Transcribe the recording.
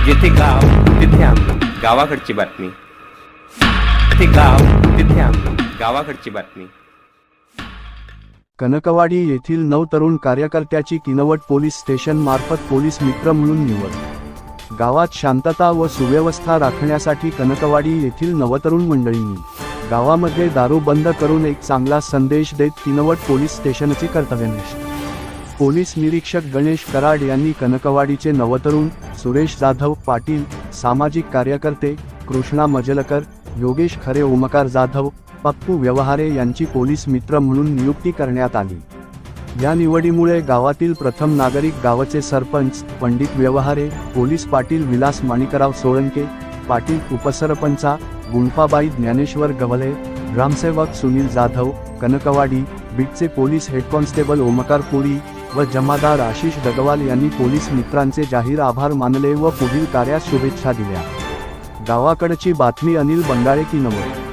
जिथे गाव तिथे आम्ही, गावाकडची बातमी. जिथे गाव तिथे आम्ही, गावाकडची बातमी. कनकवाडी येथील 9 तरुण कार्यकर्त्याची किनवट पोलीस स्टेशन मार्फत पोलीस मित्र म्हणून निवड. गावात शांतता व सुव्यवस्था राखण्यासाठी कनकवाडी येथील नवतरुण मंडळींनी गावामध्ये दारू बंद करून एक चांगला संदेश देत किनवट पोलीस स्टेशनची कर्तव्यनिष्ठ पोलीस निरीक्षक गणेश कराड यांनी कनकवाडीचे नवतरुण सुरेश जाधव पाटील, सामाजिक कार्यकर्ते कृष्णा मजलकर, योगेश खरे, ओमकार जाधव, पप्पू व्यवहारे यांची पोलीस मित्र म्हणून नियुक्ती करण्यात आली. या निवडीमुळे गावातील प्रथम नागरिक गावाचे सरपंच पंडित व्यवहारे, पोलीस पाटील विलास माणिकराव सोळंके पाटील, उपसरपंचा गुंफाबाई ज्ञानेश्वर गवले, ग्रामसेवक सुनील जाधव कनकवाडी, बीटचे police head constable Omkar Puri व जमादार आशिष डगवाल यांनी पोलीस मित्रांचे जाहीर आभार मानले व पुढील कार्यास शुभेच्छा दिल्या. गावाकडची बातमी अनिल बंगाळे किनवट.